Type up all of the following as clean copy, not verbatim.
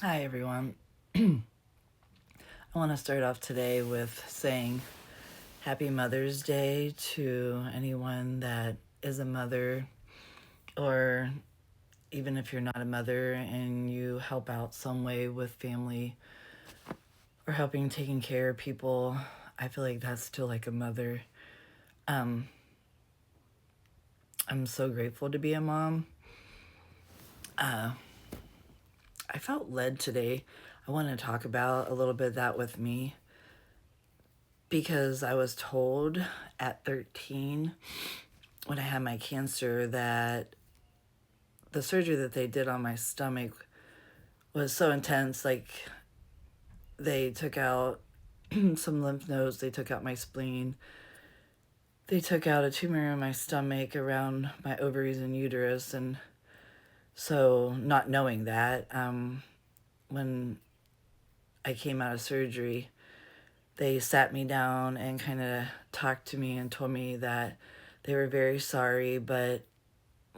Hi, everyone. I want to start off today with saying Happy Mother's Day to anyone that is a mother, or even if you're not a mother and you help out some way with family or helping taking care of people. I feel like that's still like a mother. Um, I'm so grateful to be a mom. Uh, I felt led today. I want to talk about a little bit of that with me because I was told at 13 when I had my cancer that the surgery that they did on my stomach was so intense. Like, they took out some lymph nodes, they took out my spleen, they took out a tumor in my stomach around my ovaries and uterus. And so, not knowing that, when I came out of surgery, they sat me down and kind of talked to me and told me that they were very sorry, but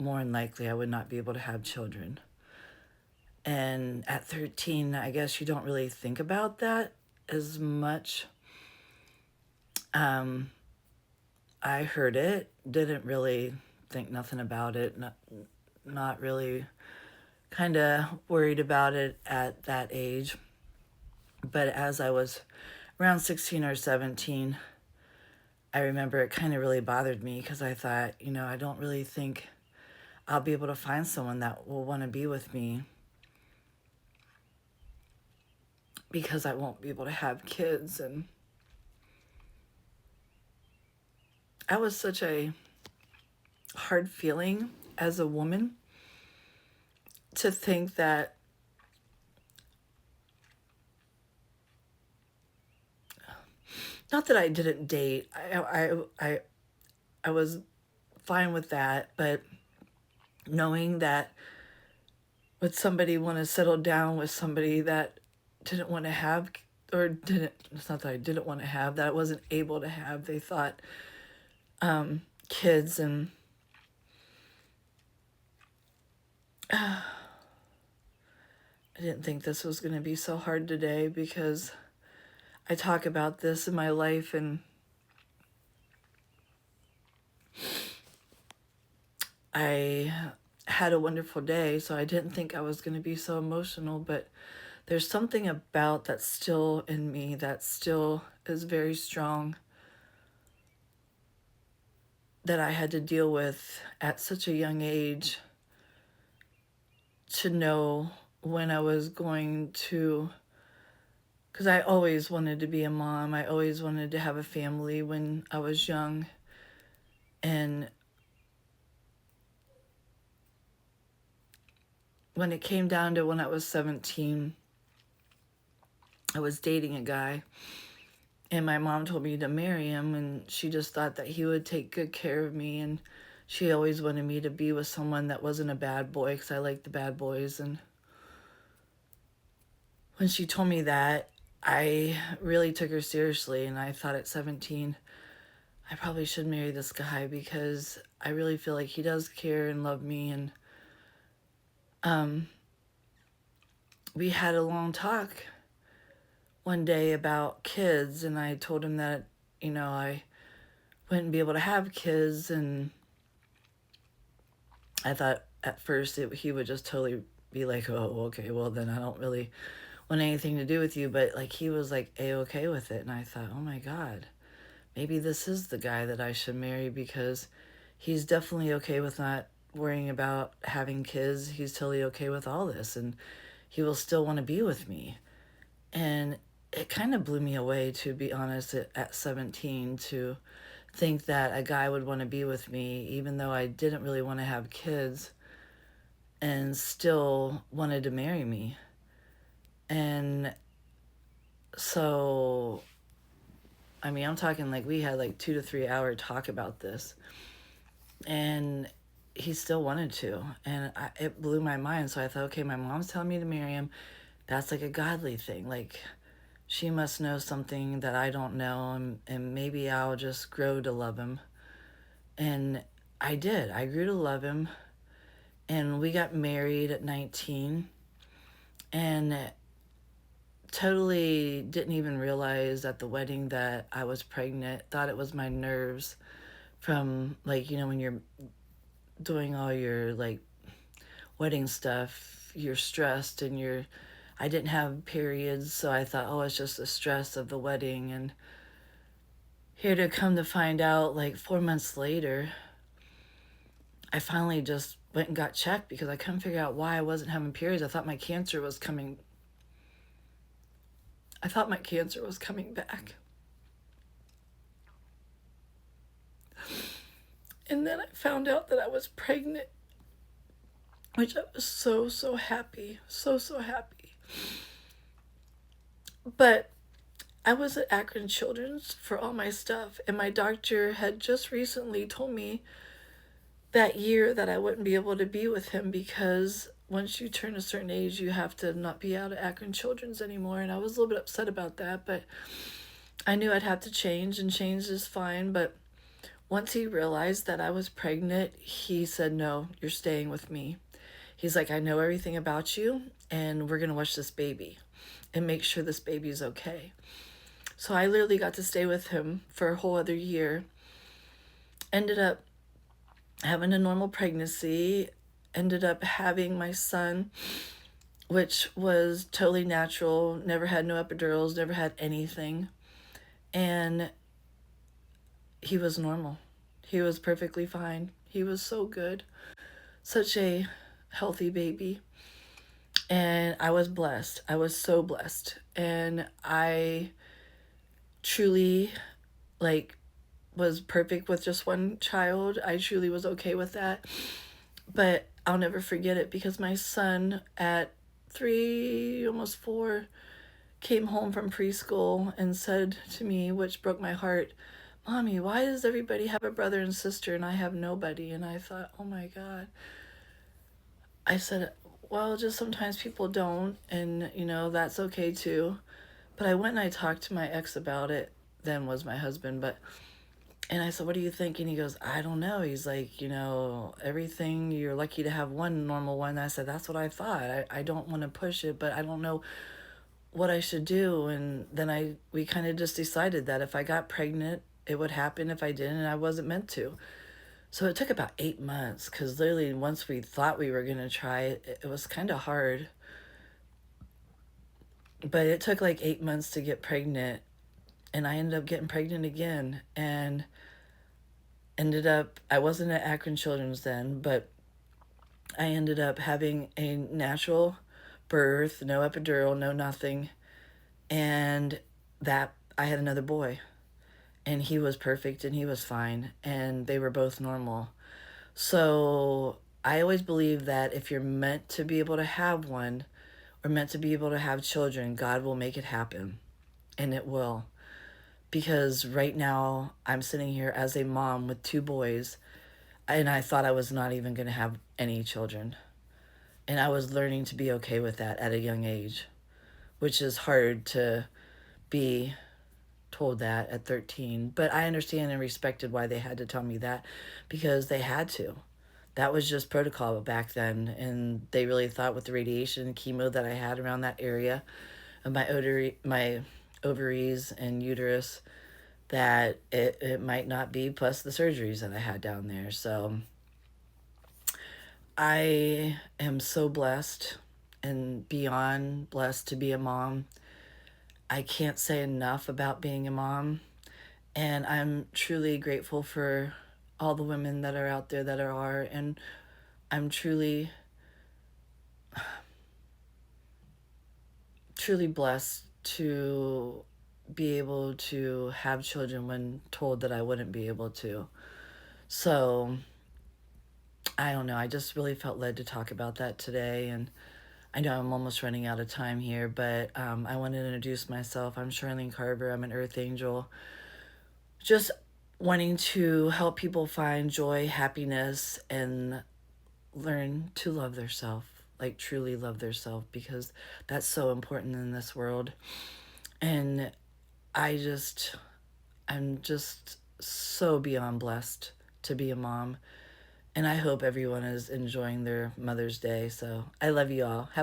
more than likely I would not be able to have children. And at 13, I guess you don't really think about that as much. Um, I heard it, didn't really think nothing about it, not really kind of worried about it at that age. But as I was around 16 or 17, I remember it kind of really bothered me because I thought, I don't really think I'll be able to find someone that will want to be with me because I won't be able to have kids. And that was such a hard feeling as a woman to think that not that I didn't date. I was fine with that, but knowing that would somebody want to settle down with somebody that didn't want to have, or didn't, it's not that I didn't want to have, that I wasn't able to have, they thought, kids. And I didn't think this was going to be so hard today because I talk about this in my life, and I had a wonderful day, so I didn't think I was going to be so emotional. But there's something about that still in me that still is very strong that I had to deal with at such a young age, to know when I was going to, because I always wanted to be a mom. I always wanted to have a family when I was young. And when it came down to when I was 17, I was dating a guy, and my mom told me to marry him, and she just thought that he would take good care of me. And she always wanted me to be with someone that wasn't a bad boy, because I like the bad boys. And when she told me that, I really took her seriously, and I thought at 17, I probably should marry this guy because I really feel like he does care and love me. And we had a long talk one day about kids, and I told him that, I wouldn't be able to have kids. And I thought at first he would just totally be like, oh, okay, well, then I don't really want anything to do with you. But like, he was like A-okay with it. And I thought, oh my God, maybe this is the guy that I should marry, because he's definitely okay with not worrying about having kids. He's totally okay with all this, and he will still want to be with me. And it kind of blew me away, to be honest, at 17, to think that a guy would want to be with me, even though I didn't really want to have kids, and still wanted to marry me. And so, I mean, I'm talking like we had like 2 to 3 hour talk about this, and he still wanted to. And it blew my mind. So I thought, okay, my mom's telling me to marry him. That's like a godly thing. Like, she must know something that I don't know, and maybe I'll just grow to love him. And I did. I grew to love him. And we got married at 19. and totally didn't even realize at the wedding that I was pregnant. Thought it was my nerves from, like, when you're doing all your, like, wedding stuff, you're stressed and I didn't have periods, so I thought, oh, it's just the stress of the wedding. And here to come to find out, like 4 months later, I finally just went and got checked because I couldn't figure out why I wasn't having periods. I thought my cancer was coming back. And then I found out that I was pregnant, which I was so, so happy. So, so happy. But I was at Akron Children's for all my stuff, and my doctor had just recently told me that year that I wouldn't be able to be with him because once you turn a certain age, you have to not be out of Akron Children's anymore. And I was a little bit upset about that, but I knew I'd have to change, and change is fine. But once he realized that I was pregnant, he said, no, you're staying with me. He's like, I know everything about you, and we're going to watch this baby and make sure this baby is okay. So I literally got to stay with him for a whole other year. Ended up having a normal pregnancy. Ended up having my son, which was totally natural. Never had no epidurals, never had anything. And he was normal. He was perfectly fine. He was so good. Such a healthy baby. And I was blessed. I was so blessed. And I truly, like, was perfect with just one child. I truly was okay with that. But I'll never forget it because my son at 3, almost 4, came home from preschool and said to me, which broke my heart, Mommy, why does everybody have a brother and sister and I have nobody? And I thought, oh my God. I said, well, just sometimes people don't, and that's okay too. But I went and I talked to my ex about it, then was my husband, and I said, what do you think? And he goes, I don't know. He's like, everything, you're lucky to have one normal one. And I said, that's what I thought. I don't want to push it, but I don't know what I should do. And then we kind of just decided that if I got pregnant, it would happen. If I didn't, and I wasn't meant to. So it took about 8 months because literally once we thought we were going to try it, it was kind of hard. But it took like 8 months to get pregnant, and I ended up getting pregnant again, and I wasn't at Akron Children's then, but I ended up having a natural birth, no epidural, no nothing, and that I had another boy, and he was perfect and he was fine, and they were both normal. So I always believe that if you're meant to be able to have one, or meant to be able to have children, God will make it happen, and it will. Because right now I'm sitting here as a mom with 2 boys, and I thought I was not even going to have any children. And I was learning to be okay with that at a young age, which is hard to be told that at 13. But I understand and respected why they had to tell me that, because they had to. That was just protocol back then, and they really thought with the radiation and chemo that I had around that area of my ovaries and uterus that it might not be, plus the surgeries that I had down there. So I am so blessed and beyond blessed to be a mom. I can't say enough about being a mom, and I'm truly grateful for all the women that are out there that are, and I'm truly blessed to be able to have children when told that I wouldn't be able to. So I don't know, I just really felt led to talk about that today, and I know I'm almost running out of time here, but I wanted to introduce myself. I'm Charlene Carver. I'm an Earth Angel. Just wanting to help people find joy, happiness, and learn to love themselves, like truly love themselves, because that's so important in this world. And I'm just so beyond blessed to be a mom. And I hope everyone is enjoying their Mother's Day. So I love you all. Have